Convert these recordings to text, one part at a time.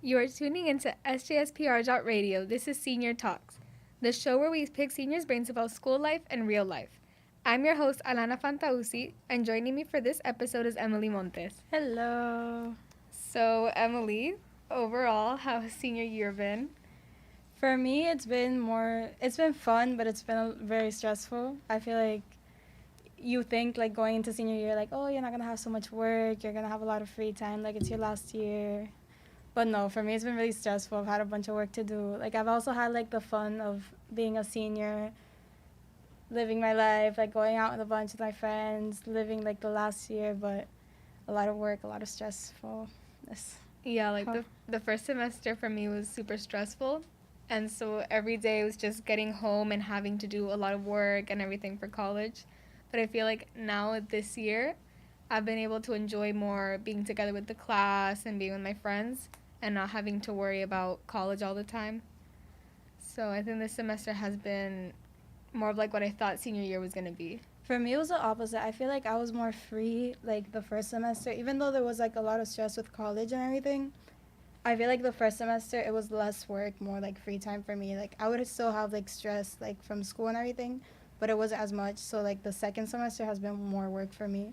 You are tuning into sjspr.radio. This is Senior Talks, the show where we pick seniors' brains about school life and real life. I'm your host, Alana Fantauzzi, and joining me for this episode is Emily Montes. Hello. So, Emily, overall, how has senior year been? For me, it's been fun, but it's been very stressful. I feel like you think, like, going into senior year, like, oh, you're not going to have so much work, you're going to have a lot of free time, like, it's your last year. But no, for me, it's been really stressful. I've had a bunch of work to do. Like, I've also had, like, the fun of being a senior, living my life, like, going out with a bunch of my friends, living, like, the last year, but a lot of work, a lot of stressfulness. Yeah, like, the first semester for me was super stressful. And so every day was just getting home and having to do a lot of work and everything for college. But I feel like now this year, I've been able to enjoy more being together with the class and being with my friends and not having to worry about college all the time. So I think this semester has been more of like what I thought senior year was going to be. For me, it was the opposite. I feel like I was more free, like, the first semester. Even though there was, like, a lot of stress with college and everything, I feel like the first semester, it was less work, more, like, free time for me. Like, I would still have, like, stress, like, from school and everything, but it wasn't as much. So, like, the second semester has been more work for me.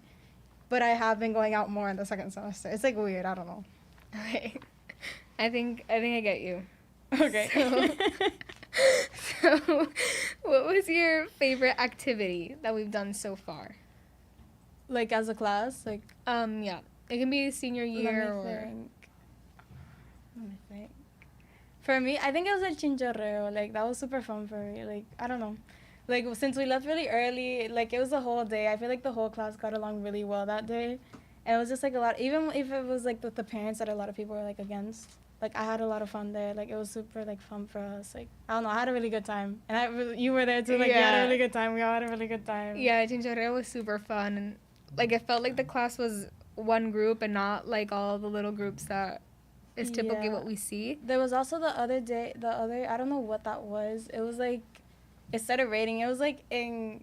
But I have been going out more in the second semester. It's, like, weird. I don't know. Okay. I think I get you. Okay. So, what was your favorite activity that we've done so far? Like, as a class? Like, yeah. It can be senior year Let me think. For me, I think it was a chinchorreo. Like, that was super fun for me. Like, I don't know. Like, since we left really early, like, it was a whole day. I feel like the whole class got along really well that day. And it was just, like, a lot, even if it was, like, with the parents that a lot of people were, like, against. Like, I had a lot of fun there. Like, it was super, like, fun for us. Like, I don't know, I had a really good time. And you were there, too. Like, You had a really good time. We all had a really good time. Yeah, chinchorreo was super fun. And, like, it felt like the class was one group and not, like, all the little groups that is typically what we see. There was also I don't know what that was. It was, like, it started raining. It was, like, in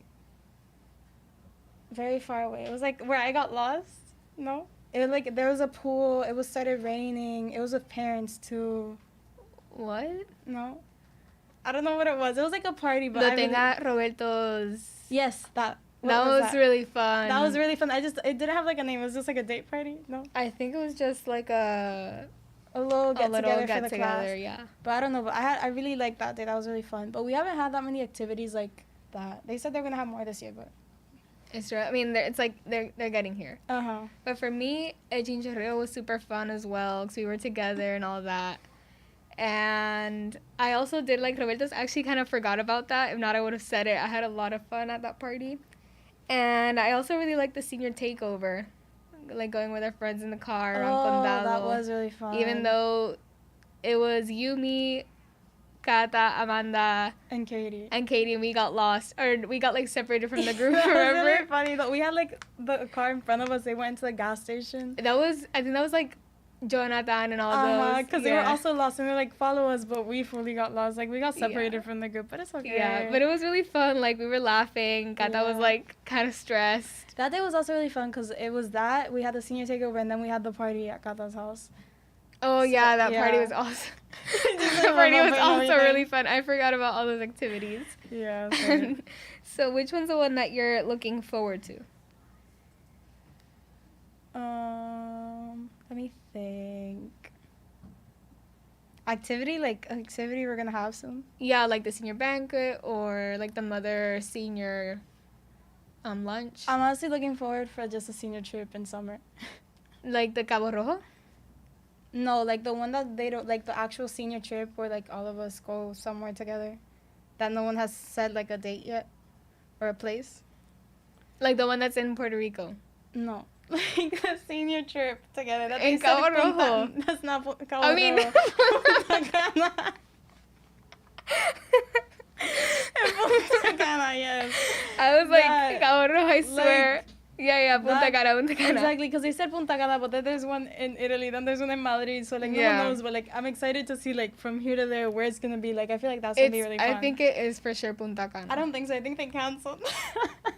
very far away. It was, like, where I got lost. No? It was, like, there was a pool. It was started raining. It was with parents, too. What? No? I don't know what it was. It was, like, a party, but Roberto's... Yes, that. That was really fun. That was really fun. It didn't have, like, a name. It was just, like, a date party. No? I think it was just, like, a little get-together for the class. Yeah. But I don't know. But I really liked that day. That was really fun. But we haven't had that many activities like that. They said they're going to have more this year, but... It's true. I mean, it's like they're getting here. Uh-huh. But for me, El Chinchorreo was super fun as well because we were together and all that. And I also did like Roberto's. I actually kind of forgot about that. If not, I would have said it. I had a lot of fun at that party. And I also really liked the senior takeover. Like going with our friends in the car around Condado. That was really fun. Even though it was you, me, Kata, Amanda, and Katie, and we got lost, or we got like separated from the group. That remember? was really funny. Though we had like the car in front of us. They went to the gas station. I think that was like Jonathan and all those. Because they were also lost and they're like, follow us, but we fully got lost. Like we got separated from the group, but it's okay. Yeah, but it was really fun. Like we were laughing. Kata was like kind of stressed. That day was also really fun because it was that we had the senior takeover and then we had the party at Kata's house. Oh, yeah, that party was awesome. The party was also really fun. I forgot about all those activities. Yeah. So which one's the one that you're looking forward to? Let me think. Activity we're going to have soon? Yeah, like the senior banquet or like the mother senior lunch. I'm honestly looking forward for just a senior trip in summer. Like the Cabo Rojo? No, like the one that they don't, like the actual senior trip where like all of us go somewhere together that no one has said like a date yet or a place. Like the one that's in Puerto Rico? No. Like a senior trip together. That in Cabo Rojo. That's not Cabo Rojo. Punta Cana, yes. I was like, Cabo Rojo, I swear. Like, yeah, Punta Cana. Exactly, because they said Punta Cana, but then there's one in Italy, then there's one in Madrid, so like no one knows, but like I'm excited to see like from here to there where it's gonna be. Like I feel like that's gonna be really fun. I think it is for sure Punta Cana. I don't think so. I think they canceled.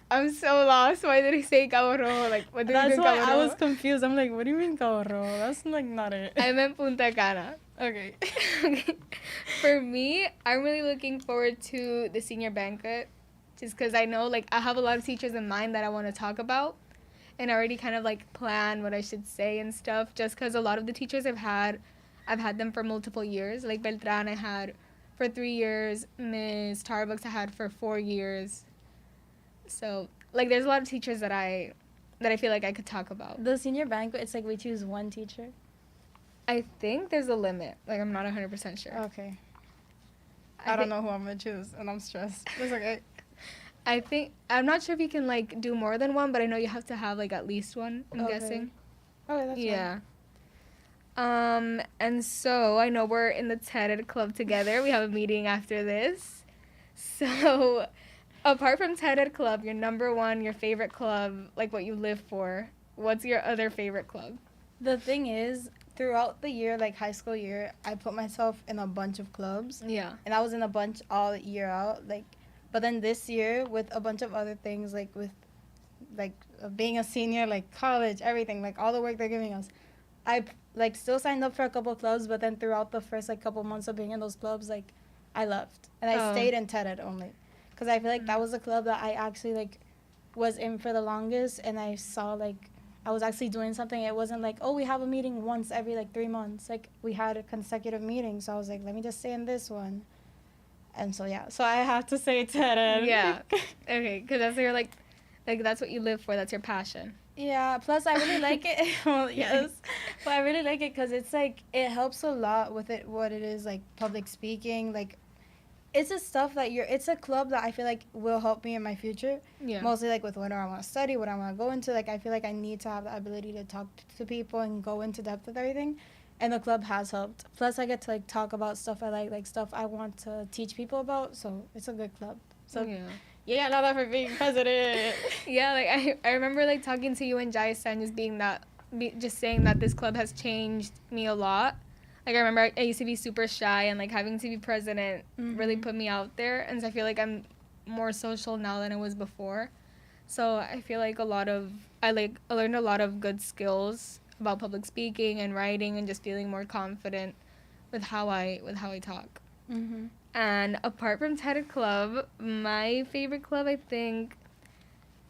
I'm so lost. Why did he say Cabo Rojo? Like, what did he do in Cabo Rojo? I was confused. I'm like, what do you mean Cabo Rojo? That's like not it. I meant Punta Cana. Okay. For me, I'm really looking forward to the senior banquet, just because I know, like, I have a lot of teachers in mind that I want to talk about, and I already kind of, like, plan what I should say and stuff, just because a lot of the teachers I've had them for multiple years. Like, Beltran I had for 3 years, Miss Starbucks I had for 4 years. So, like, there's a lot of teachers that I feel like I could talk about. The senior banquet, it's like we choose one teacher. I think there's a limit. Like, I'm not 100% sure. Okay. I don't know who I'm going to choose, and I'm stressed. That's okay. I'm not sure if you can, like, do more than one, but I know you have to have, like, at least one, I'm guessing. Okay, that's yeah. Fine. And so I know we're in the TED Club together. We have a meeting after this. So, apart from TED Club, your number one, your favorite club, like what you live for, what's your other favorite club? The thing is, throughout the year, like high school year, I put myself in a bunch of clubs. Yeah. And I was in a bunch all year out. Like, but then this year, with a bunch of other things, like with, like, being a senior, like college, everything, like all the work they're giving us, I, like, still signed up for a couple clubs, but then throughout the first, like, couple months of being in those clubs, like, I left. And I stayed in TED only. Because I feel like that was a club that I actually, like, was in for the longest, and I saw, like, I was actually doing something. It wasn't like, oh, we have a meeting once every, like, 3 months. Like, we had a consecutive meeting, so I was like, let me just stay in this one. And so, yeah. So I have to say TED. Yeah. Okay, because that's your, like, that's what you live for. That's your passion. Yeah, plus I really like it. Well, yes. But I really like it because it's, like, it helps a lot with it, what it is, like, public speaking, like, it's just stuff that it's a club that I feel like will help me in my future. Yeah. Mostly, like, with what I want to study, what I want to go into. Like, I feel like I need to have the ability to talk to people and go into depth with everything. And the club has helped. Plus, I get to, like, talk about stuff I like stuff I want to teach people about. So, it's a good club. So, yeah, I love that for being president. Yeah, like, I remember, like, talking to you and Jais and just saying that this club has changed me a lot. Like, I remember I used to be super shy, and, like, having to be president really put me out there. And so I feel like I'm more social now than I was before. So I feel like I learned a lot of good skills about public speaking and writing and just feeling more confident with how I talk. Mm-hmm. And apart from TED Club, my favorite club, I think,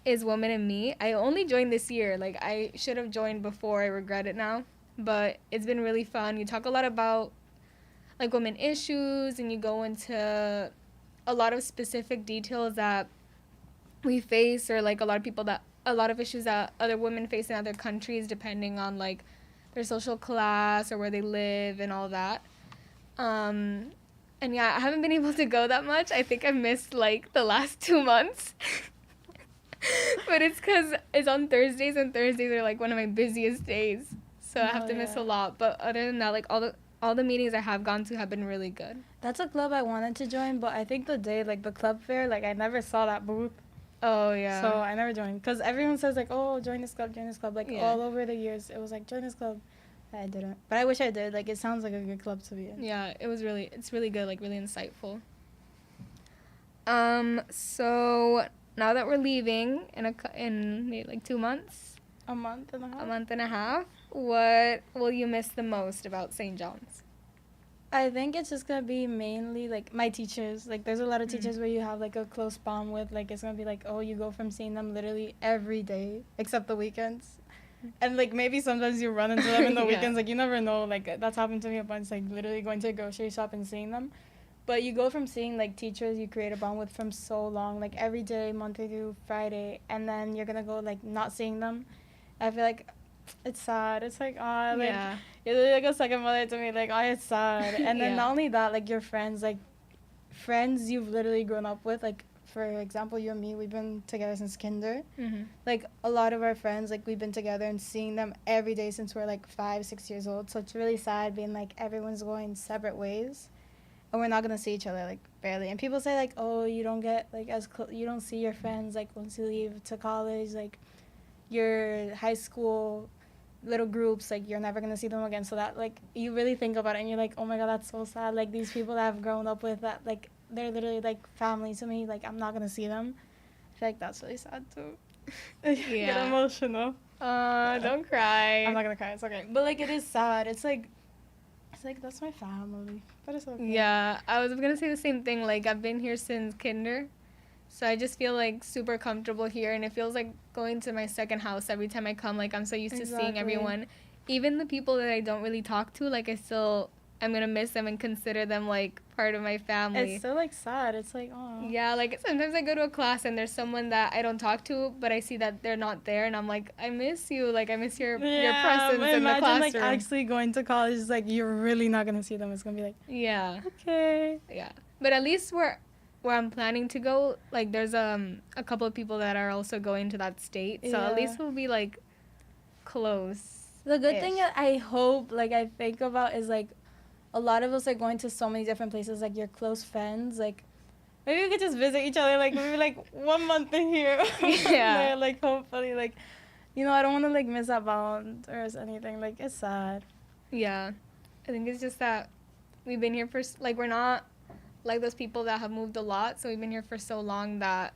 is Woman and Me. I only joined this year. Like, I should have joined before. I regret it now. But it's been really fun. You talk a lot about, like, women issues, and you go into a lot of specific details that we face, or, like, a lot of issues that other women face in other countries, depending on, like, their social class or where they live and all that. And yeah, I haven't been able to go that much. I think I missed, like, the last 2 months. But it's because it's on Thursdays, and Thursdays are, like, one of my busiest days. So I have to miss a lot. But other than that, like, all the meetings I have gone to have been really good. That's a club I wanted to join, but I think the day, like, the club fair, like, I never saw that booth. Oh, yeah. So I never joined. Because everyone says, like, oh, join this club. Like, all over the years, it was like, join this club. I didn't. But I wish I did. Like, it sounds like a good club to be in. Yeah, it's really good, like, really insightful. So now that we're leaving in maybe, like, 2 months. A month and a half. What will you miss the most about St. John's? I think it's just going to be mainly, like, my teachers. Like, there's a lot of teachers where you have, like, a close bond with. Like, it's going to be, like, oh, you go from seeing them literally every day, except the weekends. And, like, maybe sometimes you run into them in the weekends. Like, you never know. Like, that's happened to me a bunch, like, literally going to a grocery shop and seeing them. But you go from seeing, like, teachers you create a bond with from so long, like, every day, Monday through Friday, and then you're going to go, like, not seeing them. I feel like it's sad. It's like, oh, like, you're literally like a second mother to me. Like, oh, it's sad. And then not only that, like, your friends, like, friends you've literally grown up with. Like, for example, you and me, we've been together since kinder. Mm-hmm. Like, a lot of our friends, like, we've been together and seeing them every day since we're, like, 5, 6 years old. So it's really sad being, like, everyone's going separate ways. And we're not going to see each other, like, barely. And people say, like, oh, you don't get, like, you don't see your friends, like, once you leave to college, like, your high school little groups, like, you're never going to see them again. So that, like, you really think about it and you're like, oh my God, that's so sad. Like, these people that I've grown up with, that, like, they're literally, like, family to me. Like, I'm not going to see them. I feel like that's really sad too. Get emotional. Don't cry. I'm not going to cry. It's okay. But, like, it is sad. It's, like, It's like, that's my family. But it's okay. Yeah, I was gonna say the same thing. Like, I've been here since kinder, so I just feel like super comfortable here, and it feels like going to my second house every time I come. Like, I'm so used to seeing everyone, even the people that I don't really talk to. Like, I'm gonna miss them and consider them like part of my family. It's still like sad. It's like, oh. Yeah, like sometimes I go to a class and there's someone that I don't talk to, but I see that they're not there, and I'm like, I miss you. Like, I miss your presence in the classroom. Imagine like actually going to college. It's like you're really not gonna see them. It's gonna be like, yeah, okay, yeah. But at least where I'm planning to go, like there's a couple of people that are also going to that state, so at least we'll be like close. The good thing that I hope, like I think about, is like a lot of us are going to so many different places. Like your close friends, like maybe we could just visit each other. Like maybe like 1 month in here, there, like hopefully, like I don't want to like miss that bond or anything. Like it's sad. Yeah, I think it's just that we've been here for like we're not like those people that have moved a lot, so we've been here for so long that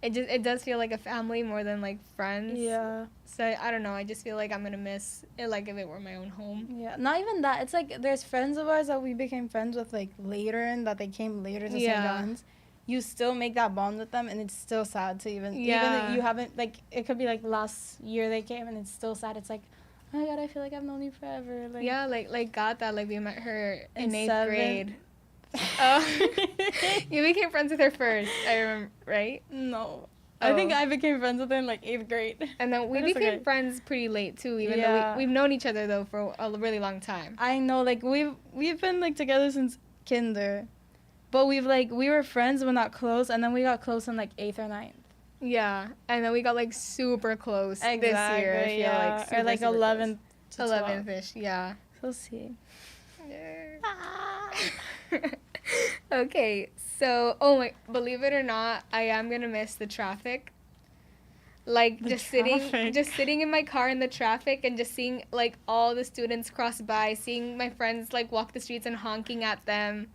it does feel like a family more than like friends. Yeah. So I don't know, I just feel like I'm gonna miss it like if it were my own home. Yeah, not even that. It's like there's friends of ours that we became friends with like later, and that they came later to St. John's. You still make that bond with them, and it's still sad to even if you haven't, like, it could be like last year they came and it's still sad. It's like, oh my god, I feel like I've known you forever. Like, yeah, like Gata, like we met her in 8th grade. Oh, you became friends with her first, I remember, right? No. I think I became friends with her in like 8th grade. And then we became friends pretty late too, even though we've known each other though for a really long time. I know, like we've been like together since kinder, but we were friends but not close, and then we got close in like 8th or 9th. Yeah, and then we got like super close this year. I feel like or like 11th to 11th-ish. Yeah. So see. Okay, so believe it or not, I am gonna miss the traffic. Like just sitting in my car in the traffic and just seeing like all the students cross by, seeing my friends like walk the streets and honking at them.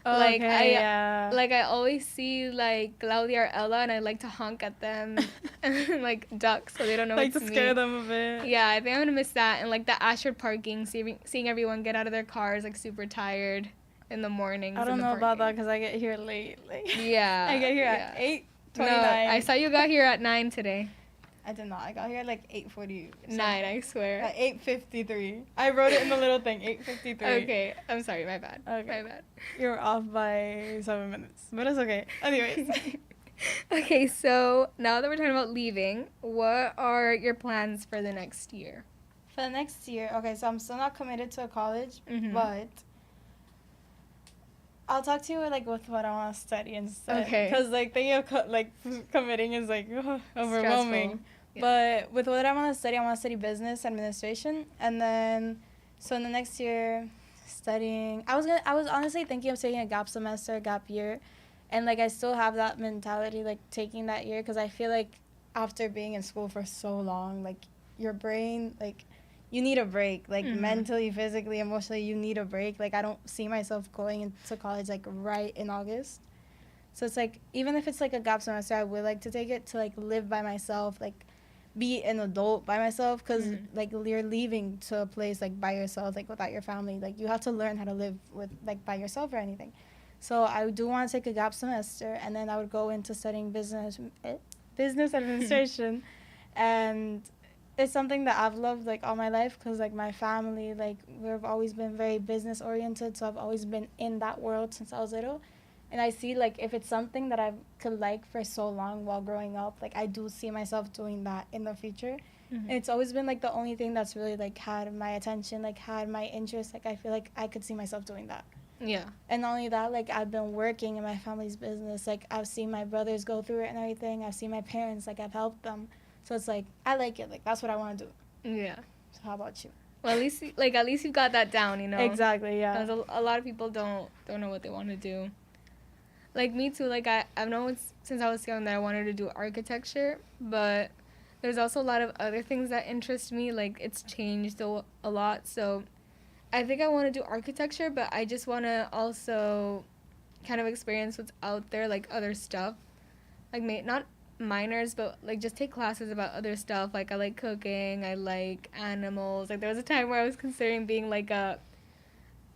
Like I always see like Claudia or Ella, and I like to honk at them and like duck so they don't know it's me. Like to scare them a bit. Yeah, I think I'm gonna miss that, and like the Ashford parking, seeing everyone get out of their cars like super tired in the mornings. I don't know about that because I get here late. Like, yeah, I get here at 8:29. No, I saw you got here at 9 today. I did not. I got here at like 8:49. I swear. At 8:53. I wrote it in the little thing. 8:53. Okay, I'm sorry. My bad. Okay. My bad. You're off by 7 minutes, but it's okay. Anyways. Okay, so now that we're talking about leaving, what are your plans for the next year? For the next year, okay, so I'm still not committed to a college, but I'll talk to you like with what I want to study instead. Okay. Because like thinking of committing is like overwhelming. Yeah. But with what I want to study business administration, and then so in the next year, studying. I was honestly thinking of taking a gap year, and like I still have that mentality like taking that year because I feel like after being in school for so long, like your brain like. You need a break, like mentally, physically, emotionally, you need a break. Like, I don't see myself going into college, like, right in August. So it's, like, even if it's, like, a gap semester, I would like to take it to, like, live by myself, like, be an adult by myself. Because, like, you're leaving to a place, like, by yourself, like, without your family. Like, you have to learn how to live with, like, by yourself or anything. So I do want to take a gap semester, and then I would go into studying business administration. And it's something that I've loved, like, all my life because, like, my family, like, we've always been very business-oriented, so I've always been in that world since I was little. And I see, like, if it's something that I could like for so long while growing up, like, I do see myself doing that in the future. And it's always been, like, the only thing that's really, like, had my attention, like, had my interest. Like, I feel like I could see myself doing that. Yeah. And not only that, like, I've been working in my family's business. Like, I've seen my brothers go through it and everything. I've seen my parents, like, I've helped them. So it's like I like it. Like that's what I want to do. Yeah. So how about you? Well, at least you got that down, you know. Exactly. Yeah. Because a lot of people don't know what they want to do. Like me too. Like I've known since I was young that I wanted to do architecture, but there's also a lot of other things that interest me. Like it's changed a lot. So I think I want to do architecture, but I just want to also kind of experience what's out there, like other stuff. Like not minors, but like just take classes about other stuff. Like I like cooking, I like animals. Like there was a time where I was considering being like a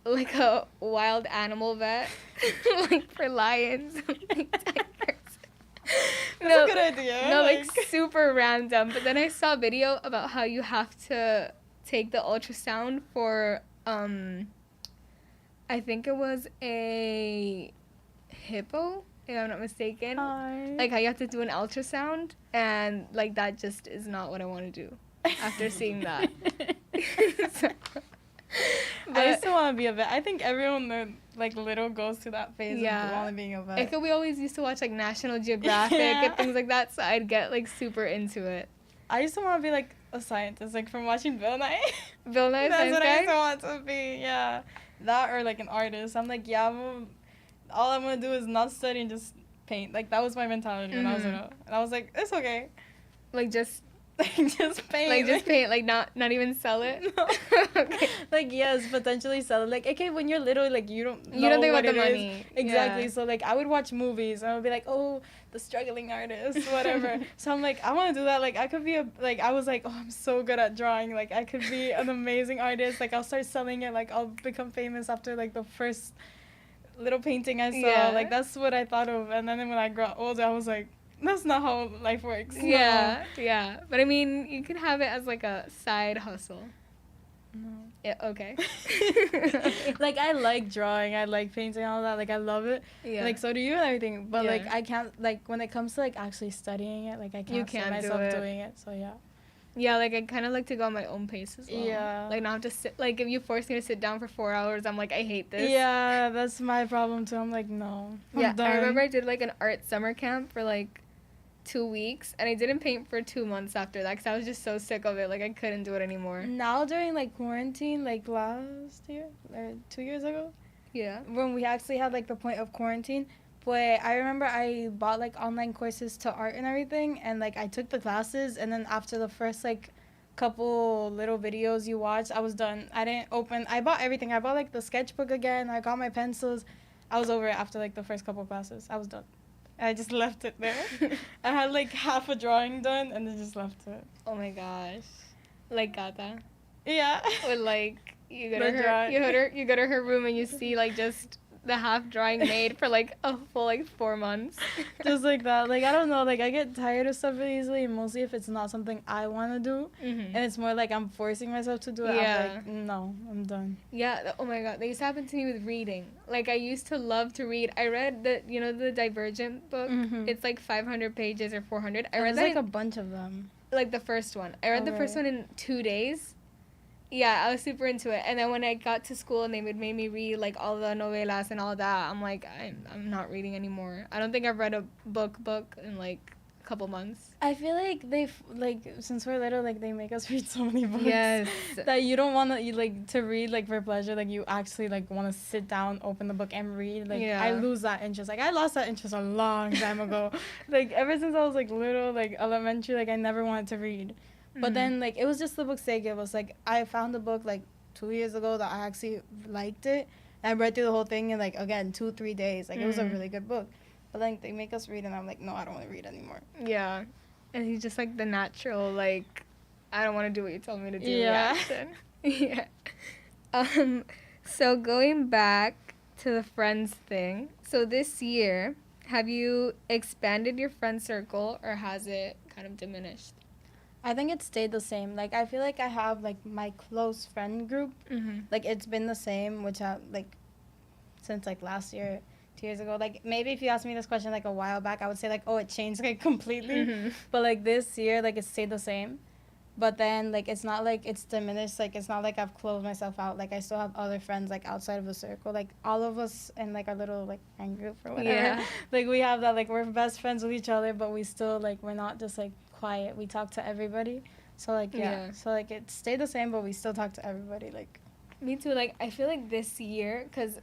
like a wild animal vet, like for lions, like tigers. That's a good idea. No, like super random. But then I saw a video about how you have to take the ultrasound for I think it was a hippo, if I'm not mistaken. Like how you have to do an ultrasound, and like that just is not what I want to do after seeing that. So, I used to want to be a vet. I think everyone that like little goes through that phase of wanting being a vet. I think we always used to watch like National Geographic and things like that, so I'd get like super into it. I used to want to be like a scientist, like from watching Bill Nye. Bill Nye, that's what I used to want to be. Yeah, that or like an artist. I'm like, yeah, all I'm gonna do is not study and just paint. Like that was my mentality when I was little, and I was like, it's okay. Like just just paint. Like just paint. Like not even sell it. No. Okay. Like yes, potentially sell it. Like okay, when you're little, like you don't think about the money. Exactly. Yeah. So like I would watch movies and I would be like, oh, the struggling artist, whatever. So I'm like, I want to do that. Like I could be I was like, oh, I'm so good at drawing. Like I could be an amazing artist. Like I'll start selling it. Like I'll become famous after like the first little painting I saw. Yeah. Like that's what I thought of. And then when I got older, I was like, that's not how life works. Yeah, no. Yeah. But I mean, you can have it as like a side hustle. No. Yeah, okay. Like I like drawing, I like painting, all that. Like I love it. Yeah. Like so do you and everything. But like I can't, like when it comes to like actually studying it, like I can't see myself doing it. So yeah. Yeah, like I kind of like to go at my own pace as well. Yeah. Like not have to sit. Like if you force me to sit down for 4 hours, I'm like, I hate this. Yeah, that's my problem too. I'm like, no. I'm done. I remember I did like an art summer camp for like 2 weeks, and I didn't paint for 2 months after that because I was just so sick of it. Like I couldn't do it anymore. Now during like quarantine, like last year or 2 years ago, when we actually had like the point of quarantine, but I remember I bought like online courses to art and everything, and like I took the classes, and then after the first like couple little videos you watched, I was done. I bought everything. I bought like the sketchbook again. I got my pencils. I was over it after like the first couple classes. I was done. I just left it there. I had like half a drawing done and then just left it. Oh my gosh. Like Gata. Yeah. Or like you go to her room and you see like just the half drawing made for like a full like 4 months. Just like that. Like I don't know, like I get tired of stuff really easily, mostly if it's not something I want to do. And it's more like I'm forcing myself to do it. Yeah. I'm like, no, I'm done. Yeah, oh my god, that used to happen to me with reading. Like I used to love to read. I read the Divergent book. It's like 500 pages or 400. I read like a bunch of them. Like the first one. I read the first one in 2 days. Yeah, I was super into it. And then when I got to school and they would make me read, like, all the novelas and all that, I'm like, I'm not reading anymore. I don't think I've read a book in, like, a couple months. I feel like since we're little, like, they make us read so many books. Yes. That you don't want to read, like, for pleasure. Like, you actually, like, want to sit down, open the book, and read. Like, I lose that interest. Like, I lost that interest a long time ago. Like, ever since I was, like, little, like, elementary, like, I never wanted to read. But then, like, it was just the book's sake. It was, like, I found a book, like, 2 years ago that I actually liked it. And I read through the whole thing in, like, again, 2-3 days. Like, it was a really good book. But, like, they make us read, and I'm like, no, I don't want to read anymore. Yeah. And he's just, like, the natural, like, I don't want to do what you told me to do reaction. So going back to the friends thing. So this year, have you expanded your friend circle, or has it kind of diminished? I think it stayed the same. Like, I feel like I have, like, my close friend group. Like, it's been the same, which, like, since, like, last year, 2 years ago. Like, maybe if you asked me this question, like, a while back, I would say, like, oh, it changed, like, completely. But, like, this year, like, it stayed the same. But then, like, it's not, like, it's diminished. Like, it's not, like, I've closed myself out. Like, I still have other friends, like, outside of the circle. Like, all of us in, like, our little, like, friend group or whatever. Yeah. Like, we have that, like, we're best friends with each other, but we still, like, we're not just, like, quiet. We talk to everybody. So like so like it stayed the same, but we still talk to everybody. Like me too. Like I feel like this year, because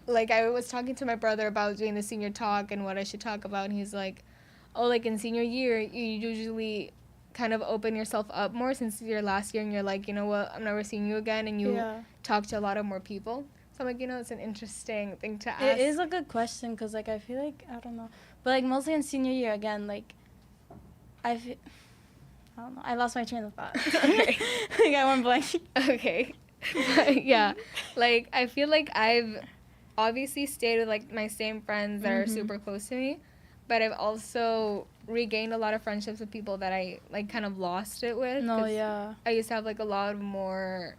like I was talking to my brother about doing the senior talk and what I should talk about, and he's like, oh, like in senior year you usually kind of open yourself up more since your last year, and you're like, you know what, I'm never seeing you again, and you talk to a lot of more people. So I'm like, it's an interesting thing to ask. It is a good question, because like I feel like, I don't know, but like mostly in senior year, again, like I don't know. I lost my train of thought. Okay. Like I went blank. Okay. But yeah, like I feel like I've obviously stayed with like my same friends that are super close to me, but I've also regained a lot of friendships with people that I like kind of lost it with. No, yeah. I used to have like a lot of more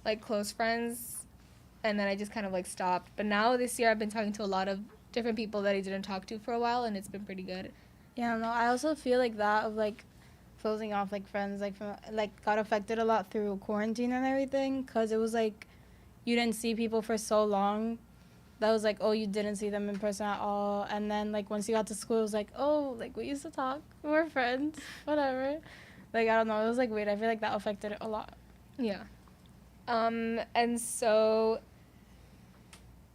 like close friends, and then I just kind of like stopped. But now this year I've been talking to a lot of different people that I didn't talk to for a while, and it's been pretty good. Yeah, no, I also feel like that of like closing off like friends like from like got affected a lot through quarantine and everything, because it was like you didn't see people for so long. That was like, oh, you didn't see them in person at all. And then like once you got to school, it was like, oh, like we used to talk, we're friends, whatever. Like I don't know, it was like weird. I feel like that affected it a lot. Yeah. And so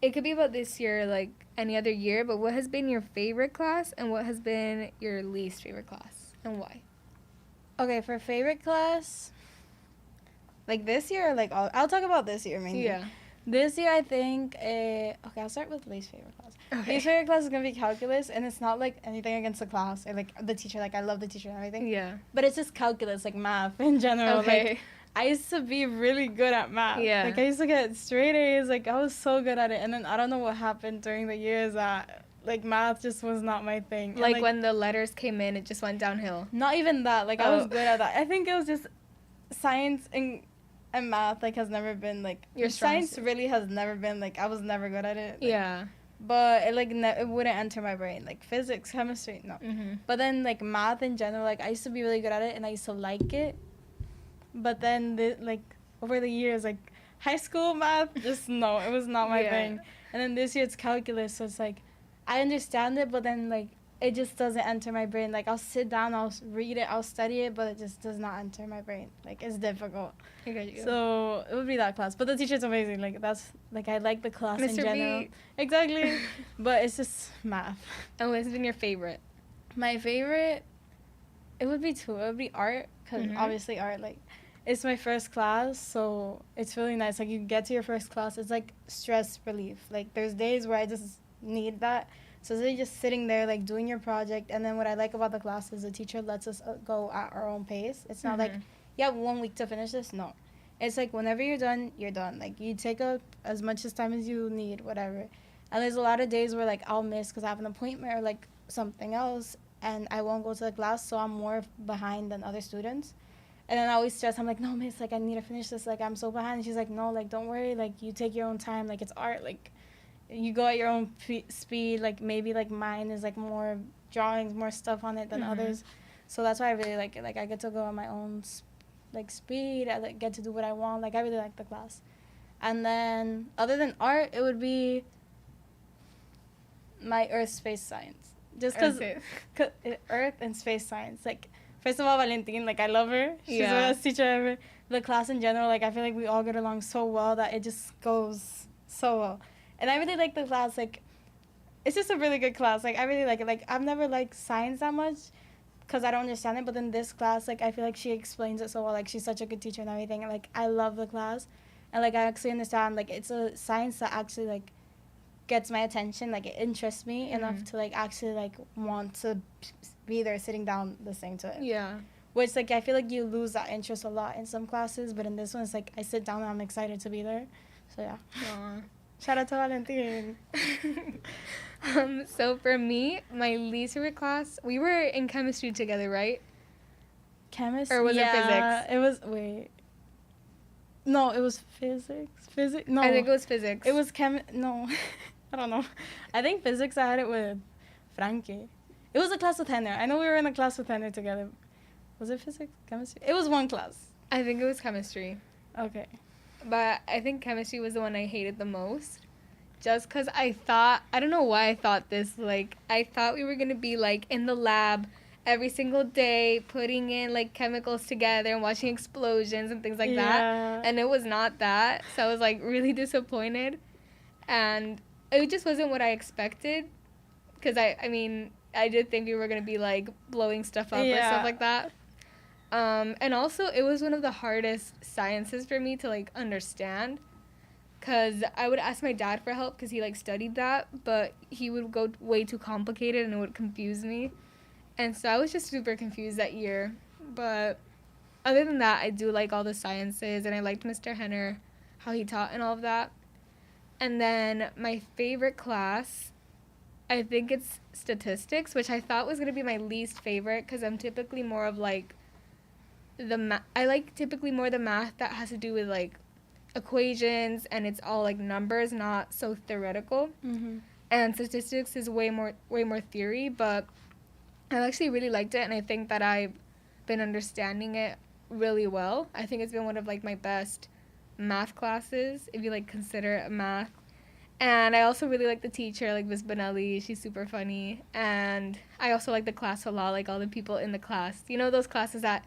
it could be about this year, like any other year, but what has been your favorite class and what has been your least favorite class and why? Okay, for favorite class, like this year, like I'll talk about this year mainly. Yeah. This year, I think, okay, I'll start with least favorite class. Okay. Least favorite class is going to be calculus, and it's not, like, anything against the class or, like, the teacher. Like, I love the teacher and everything. Yeah. But it's just calculus, like, math in general. Okay. Like, I used to be really good at math. Yeah. Like, I used to get straight A's. Like, I was so good at it. And then I don't know what happened during the years that, like, math just was not my thing. Like, and, when the letters came in, it just went downhill. Not even that. Like, I was good at that. I think it was just science and math, like, has never been, like, Your science really has never been, like, I was never good at it. Like, yeah. But it, like, it wouldn't enter my brain. Like, physics, chemistry, no. Mm-hmm. But then, like, math in general, like, I used to be really good at it, and I used to like it. But then, like, over the years, like, high school math, just no, it was not my thing. And then this year it's calculus, so it's, like, I understand it, but then, like, it just doesn't enter my brain. Like, I'll sit down, I'll read it, I'll study it, but it just does not enter my brain. Like, it's difficult. I get you. So, it would be that class. But the teacher's amazing. Like, that's, like, I like the class in Mr. general. B. Exactly. But it's just math. And what's been your favorite? My favorite, it would be two. It would be art, because obviously art, like, it's my first class, so it's really nice. Like, you get to your first class, it's, like, stress relief. Like, there's days where I just need that. So they're just sitting there, like, doing your project. And then what I like about the class is the teacher lets us go at our own pace. It's not like, you have 1 week to finish this. No. It's like, whenever you're done, you're done. Like, you take up as much time as you need, whatever. And there's a lot of days where, like, I'll miss because I have an appointment or, like, something else. And I won't go to the class, so I'm more behind than other students. And then I always stress. I'm like, no, miss, like, I need to finish this. Like, I'm so behind. And she's like, no, like, don't worry. Like, you take your own time. Like, it's art. Like, you go at your own speed. Like, maybe, like, mine is, like, more drawings, more stuff on it than others. So that's why I really like it. Like, I get to go at my own, like, speed. I, like, get to do what I want. Like, I really like the class. And then, other than art, it would be my earth space science. Just because earth and space science. Like, first of all, Valentin, like, I love her. She's the best teacher ever. The class in general, like, I feel like we all get along so well that it just goes so well. And I really like the class. Like, it's just a really good class. Like, I really like it. Like, I've never liked science that much because I don't understand it. But in this class, like, I feel like she explains it so well. Like, she's such a good teacher and everything. And, like, I love the class. And, like, I actually understand. Like, it's a science that actually, like, gets my attention. Like, it interests me enough to, like, actually, like, want to be there sitting down listening to it. Yeah. Which, like, I feel like you lose that interest a lot in some classes. But in this one, it's, like, I sit down and I'm excited to be there. So, yeah. Aww. Shout out to Valentin. So for me, my least favorite class, we were in chemistry together, right? Chemistry? Or was it physics? It was, wait. No, it was physics. No. I think it was physics. It was no. I don't know. I think physics, I had it with Frankie. It was a class with Henner. I know we were in a class with Henner together. Was it physics? Chemistry? It was one class. I think it was chemistry. Okay. But I think chemistry was the one I hated the most. Just because I don't know why I thought this, like, I thought we were going to be, like, in the lab every single day, putting in, like, chemicals together and watching explosions and things like that. And it was not that. So I was, like, really disappointed. And it just wasn't what I expected. Because, I mean, I did think we were going to be, like, blowing stuff up or stuff like that. And also, it was one of the hardest sciences for me to, like, understand. Because I would ask my dad for help because he, like, studied that. But he would go way too complicated and it would confuse me. And so I was just super confused that year. But other than that, I do like all the sciences, and I liked Mr. Henner, how he taught and all of that. And then my favorite class, I think it's statistics, which I thought was going to be my least favorite because I'm typically more of like I like typically more the math that has to do with like equations, and it's all like numbers, not so theoretical. Mm-hmm. And statistics is way more theory, but I actually really liked it, and I think that I've been understanding it really well. I think it's been one of like my best math classes, if you like consider it math. And I also really like the teacher, like Miss Bonelli. She's super funny. And I also like the class a lot, like all the people in the class. You know those classes that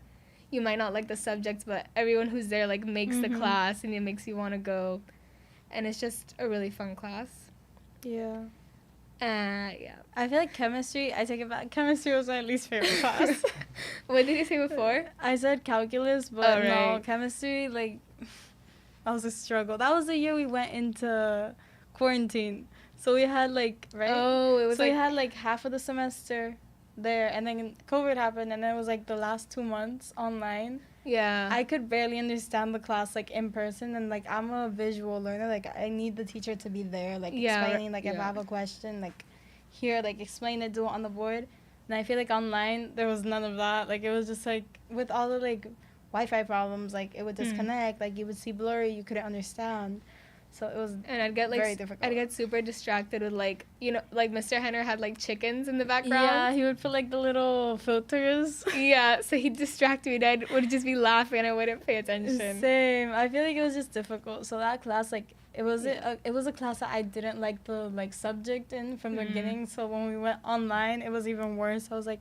you might not like the subjects, but everyone who's there like makes the class, and it makes you want to go. And it's just a really fun class. Yeah. Yeah. I feel like chemistry, I take it back. Chemistry was my least favorite class. What did you say before? I said calculus, but right. no, chemistry, like, that was a struggle. That was the year we went into quarantine. So we had, like, right? Oh, it was so we had, like, half of the semester there, and then COVID happened, and then it was, like, the last 2 months online. Yeah. I could barely understand the class, like, in person, and, like, I'm a visual learner. Like, I need the teacher to be there, like, explaining, like, if I have a question, like, here, like, explain it, do it on the board. And I feel like online, there was none of that. Like, it was just, like, with all the, like, Wi-Fi problems, like, it would disconnect. Like, you would see blurry, you couldn't understand. So it was and I'd get, like, very difficult. I'd get super distracted with, like, you know, like, Mr. Henner had, like, chickens in the background. Yeah, he would put, like, the little filters. Yeah, so he'd distract me, and I would just be laughing, and I wouldn't pay attention. Same. I feel like it was just difficult. So that class, like, it was a class that I didn't like the, like, subject in from the beginning. So when we went online, it was even worse. I was like,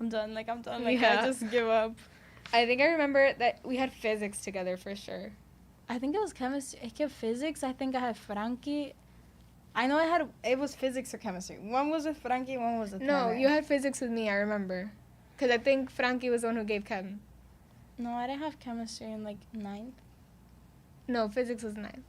I'm done. Like, I just give up. I think I remember that we had physics together for sure. I think it was chemistry. I had physics. I think I had Frankie. I know it was physics or chemistry. One was with Frankie, one was with No, Henry. you had physics with me, I remember. Because I think Frankie was the one who gave chem. No, I didn't have chemistry in, like, 9th. No, physics was 9th.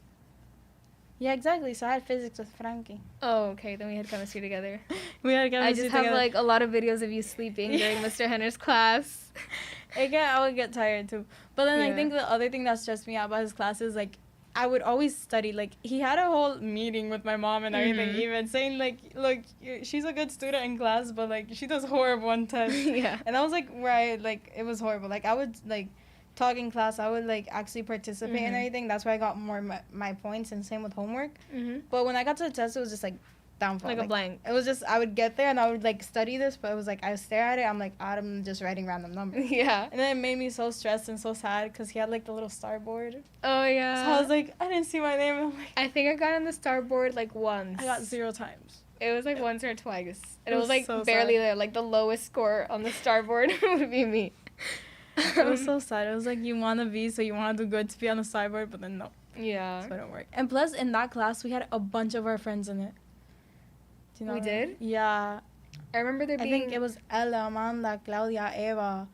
Yeah, exactly. So I had physics with Frankie. Oh, okay. Then we had chemistry together. We had chemistry together. I just have, like, a lot of videos of you sleeping during Mr. Henner's class. I would get tired, too. But then I think the other thing that stressed me out about his class is, like, I would always study. Like, he had a whole meeting with my mom and everything, even saying, like, look, she's a good student in class, but, like, she does horrible on tests. Yeah. And that was, like, where it was horrible. Like, I would, like, talk in class. I would, like, actually participate in everything. That's where I got more my points, and same with homework. But when I got to the test, it was just, like, downfall. Like a blank. It was just, I would get there and I would, like, study this, but it was, like, I would stare at it. I'm, like, I'm just writing random numbers. Yeah. And then it made me so stressed and so sad because he had, like, the little star board. Oh, yeah. So I was, like, I didn't see my name. And I'm, like, I think I got on the star board, like, once. I got 0 times. It was, like, once or twice. And it was like, so barely sad. There. Like, the lowest score on the star board would be me. It was so sad. It was, like, you want to be, so you want to do good to be on the star board, but then no. Yeah. So it didn't work. And plus, in that class, we had a bunch of our friends in it. Do you know we did? Yeah. I remember there being... I think it was Ella, Amanda, Claudia, Eva,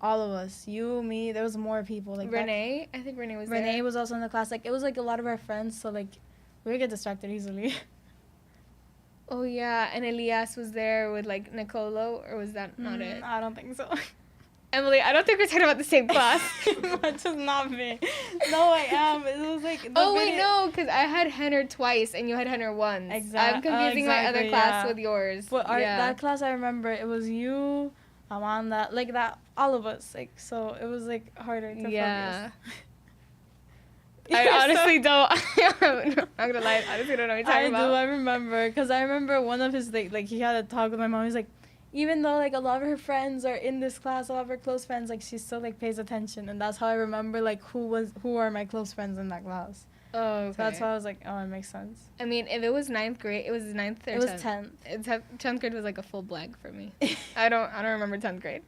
all of us. You, me, there was more people. Like Renee? I think Renee was there. Renee was also in the class. Like, it was, like, a lot of our friends, so, like, we would get distracted easily. Oh, yeah. And Elias was there with, like, Nicolo, or was that not it? I don't think so. Emily, I don't think we're talking about the same class. That just not me. No, I am. It was, like, wait, no, because I had Henner twice, and you had Henner once. I'm confusing my other class with yours. But that class, I remember, it was you, Amanda, like, that, all of us. Like, so it was, like, harder to focus. I honestly don't. I'm not gonna lie. I honestly don't know what you're talking about. I remember. Because I remember one of his, like, he had a talk with my mom. He's like, even though, like, a lot of her friends are in this class, a lot of her close friends, like, she still, like, pays attention. And that's how I remember, like, who are my close friends in that class. Oh, okay. So that's why I was like, oh, it makes sense. I mean, if it was 9th grade, it was 9th or 10th? It was 10th. 10th grade was, like, a full blank for me. I don't remember 10th grade.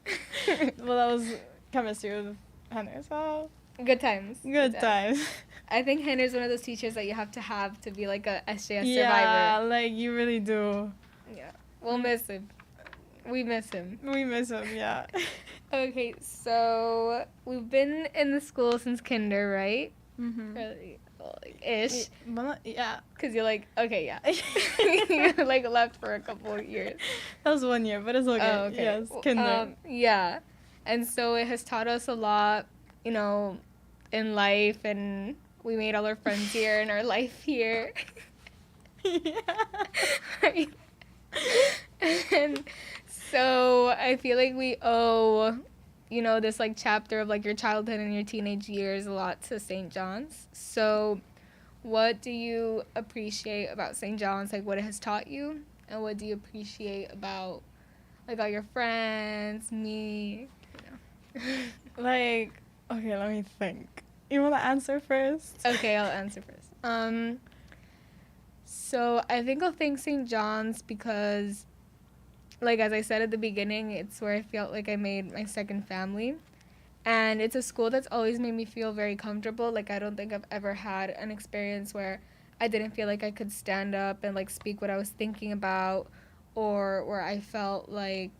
Well, that was chemistry with Henry, so... Good times. Good times. I think Henry's one of those teachers that you have to be, like, a SJS survivor. Yeah, like, you really do. Yeah. We'll miss him. We miss him. We miss him, yeah. Okay, so we've been in the school since kinder, right? Mm-hmm. Really, well, like, ish. Yeah. Because you're like, okay, yeah. You, like, left for a couple of years. That was 1 year, but it's okay. Oh, okay. Yes, kinder. Yeah. And so it has taught us a lot, you know, in life, and we made all our friends here and our life here. Right? And so I feel like we owe, you know, this like chapter of like your childhood and your teenage years a lot to St. John's. So what do you appreciate about St. John's, like what it has taught you? And what do you appreciate about like all your friends, me, you know? Like, okay, let me think. You want to answer first? Okay, I'll answer first. So I think I'll thank St. John's because, like as I said at the beginning, it's where I felt like I made my second family. And it's a school that's always made me feel very comfortable. Like I don't think I've ever had an experience where I didn't feel like I could stand up and like speak what I was thinking about, or where I felt like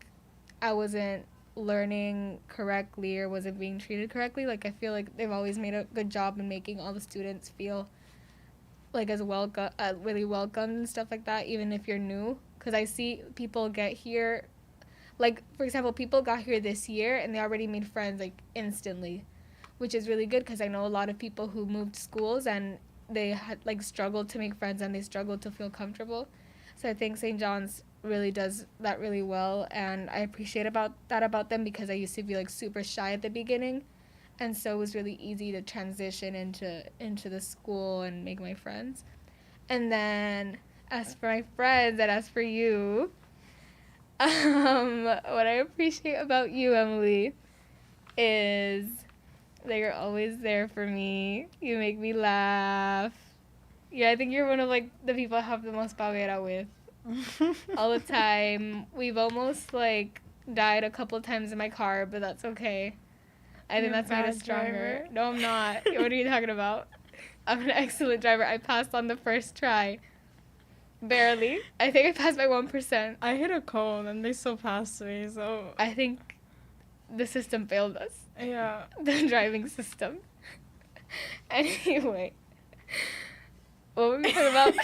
I wasn't learning correctly or wasn't being treated correctly. Like I feel like they've always made a good job in making all the students feel like as welcome, really welcome and stuff like that, even if you're new. Because I see people get here, like for example, people got here this year and they already made friends like instantly, which is really good because I know a lot of people who moved schools and they had like struggled to make friends and they struggled to feel comfortable. So I think St. John's really does that really well, and I appreciate about them because I used to be like super shy at the beginning, and so it was really easy to transition into the school and make my friends. And then as for my friends and as for you, what I appreciate about you, Emily, is that you're always there for me. You make me laugh. Yeah, I think you're one of like the people I have the most pavera with. All the time. We've almost like died a couple times in my car, but that's okay. I think that's made us stronger. Driver. No, I'm not. What are you talking about? I'm an excellent driver. I passed on the first try. Barely. I think I passed by 1%. I hit a cone and they still passed me, so I think the system failed us. Yeah. The driving system. Anyway. What were we talking about?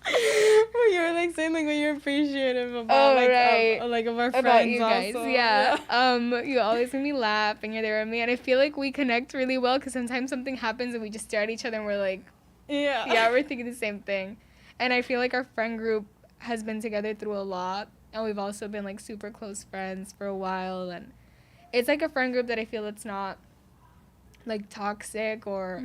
Well, you were like saying like what you're appreciative about, like of our friends about you guys. also. Yeah. You always make me laugh and you're there with me, and I feel like we connect really well because sometimes something happens and we just stare at each other and we're like, yeah, we're thinking the same thing. And I feel like our friend group has been together through a lot, and we've also been like super close friends for a while, and it's like a friend group that I feel it's not like toxic or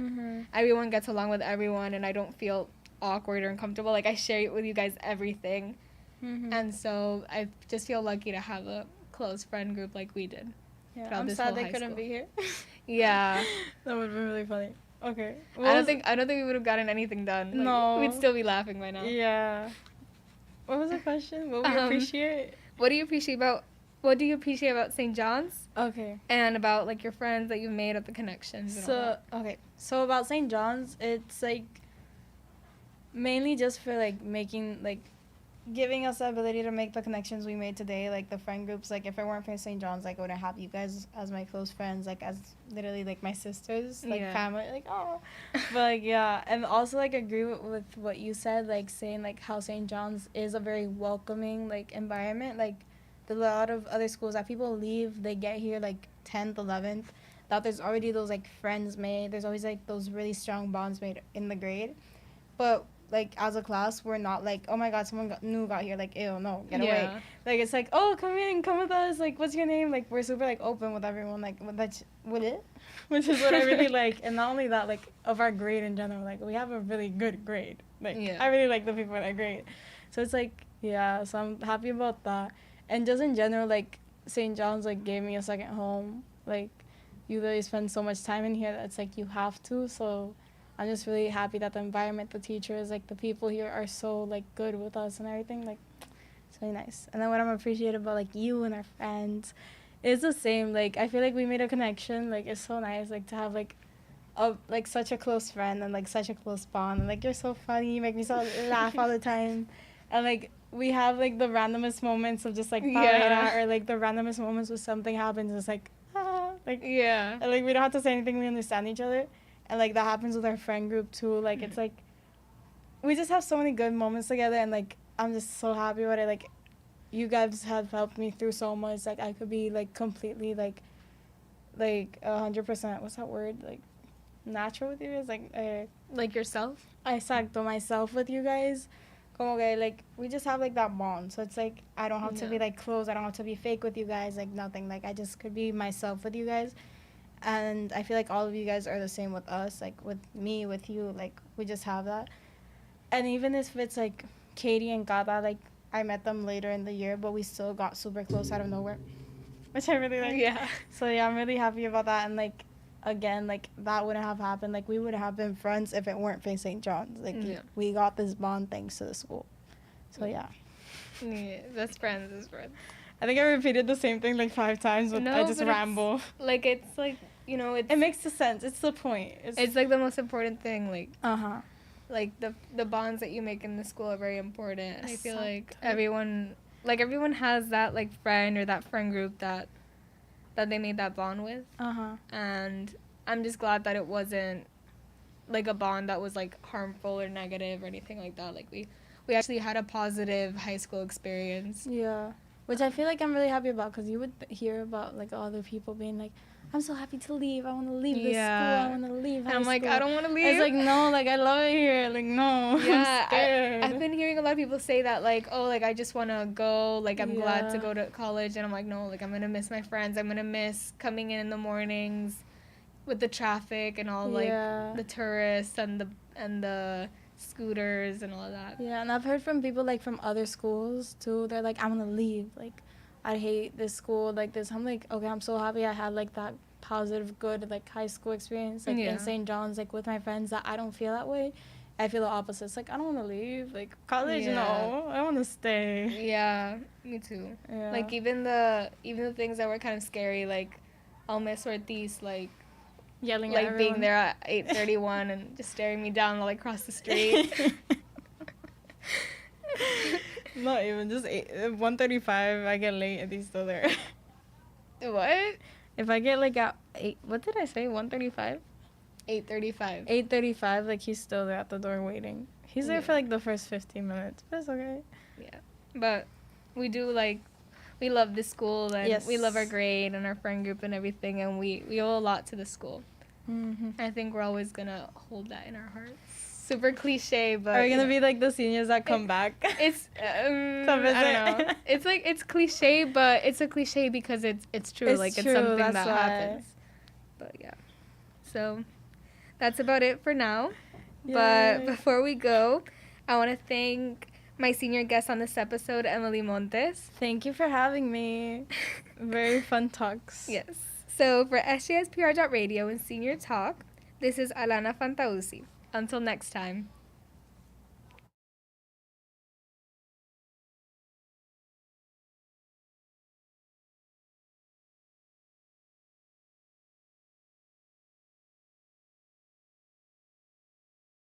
everyone gets along with everyone, and I don't feel awkward or uncomfortable. Like I share with you guys everything, and so I just feel lucky to have a close friend group like we did. Yeah, I'm sad they couldn't be here. Yeah, that would be really funny. Okay, I don't think we would have gotten anything done. Like, no, we'd still be laughing by now. Yeah. What was the question? What do you appreciate? What do you appreciate about St. John's? Okay. And about like your friends that you've made at the connections. And all that. So about St. John's, it's like mainly just for like making like giving us the ability to make the connections we made today, like the friend groups. Like if it weren't for St. John's, like I wouldn't have you guys as my close friends, like as literally like my sisters, like family, like oh. But like yeah, and also like agree with what you said, like saying like how St. John's is a very welcoming like environment. Like a lot of other schools that people leave, they get here like 10th, 11th, that there's already those like friends made. There's always like those really strong bonds made in the grade, but like as a class we're not like, oh my god, someone new got here, like ew, no, get away. Like it's like, oh, come in, come with us, like what's your name, like we're super like open with everyone, like that's with it, which is what I really like. And not only that, like of our grade in general, like we have a really good grade, like I really like the people in our grade, so it's like yeah, so I'm happy about that. And just in general, like St. John's like gave me a second home. Like you really spend so much time in here that it's like you have to. So I'm just really happy that the environment, the teachers, like the people here are so like good with us and everything. Like it's really nice. And then what I'm appreciative about like you and our friends is the same. Like I feel like we made a connection. Like it's so nice like to have like such a close friend and like such a close bond. And like you're so funny, you make me so laugh all the time. And like we have like the randomest moments of just like or like the randomest moments when something happens. It's like and like we don't have to say anything. We understand each other. And, like, that happens with our friend group, too. Like, it's, like, we just have so many good moments together. And, like, I'm just so happy about it. Like, you guys have helped me through so much. Like, I could be, like, completely, like 100%, what's that word? Like, natural with you guys? Like yourself? Exacto, myself with you guys. Como que, like, we just have, like, that bond. So it's, like, I don't have to be, like, close. I don't have to be fake with you guys. Like, nothing. Like, I just could be myself with you guys. And I feel like all of you guys are the same with us. Like, with me, with you. Like, we just have that. And even if it's, like, Katie and Gata, like, I met them later in the year, but we still got super close out of nowhere. Which I really like. Yeah. So, yeah, I'm really happy about that. And, like, again, like, that wouldn't have happened. Like, we would have been friends if it weren't for St. John's. Like, we got this bond thanks to the school. So, yeah. Yeah, best friends is friends. I think I repeated the same thing, like, 5 times, but I just ramble. It's, like, you know, it makes sense. It's the point. It's, like, the most important thing, like... Uh-huh. Like, the bonds that you make in the school are very important. I feel like everyone has that, like, friend or that friend group that they made that bond with. Uh-huh. And I'm just glad that it wasn't, like, a bond that was, like, harmful or negative or anything like that. Like, we actually had a positive high school experience. Yeah. Which I feel like I'm really happy about, because you would hear about, like, other people being like, I'm so happy to leave. I want to leave this school. I want to leave high school. I'm like, I don't want to leave. It's like, no, like, I love it here. Like, no. Yeah. I'm scared. I've been hearing a lot of people say that, like, oh, like, I just want to go. Like, I'm glad to go to college. And I'm like, no, like, I'm going to miss my friends. I'm going to miss coming in the mornings with the traffic and all, like, the tourists and the scooters and all of that. Yeah, and I've heard from people, like, from other schools, too. They're like, I want to leave. Like, I hate this school, like, this. I'm like, okay, I'm so happy I had, like, that positive, good, like, high school experience, like, in St. John's, like, with my friends, that I don't feel that way. I feel the opposite. It's like, I don't want to leave. Like, college, no. I want to stay. Yeah, me too. Yeah. Like, even the things that were kind of scary, like, I'll miss Ortiz, like, yelling like, at everyone. being there at 8:31 and just staring me down, like, across the street. Not even, just 1:35, I get late and he's still there. What? If I get, like, at 8, what did I say, 1:35? 8:35. 8:35, like, he's still there at the door waiting. He's there for, like, the first 15 minutes, but it's okay. Yeah. But we do, like, we love this school, and we love our grade and our friend group and everything, and we owe a lot to the school. Mm-hmm. I think we're always going to hold that in our hearts. Super cliche, but... Are we going to be, like, the seniors that come back? It's, I don't know. It's, like, it's cliche, but it's a cliche because it's true. It's true, it's something that happens. But, yeah. So, that's about it for now. Yay. But before we go, I want to thank my senior guest on this episode, Emily Montes. Thank you for having me. Very fun talks. Yes. So, for sjspr.radio and Senior Talk, this is Alana Fantauzzi. Until next time.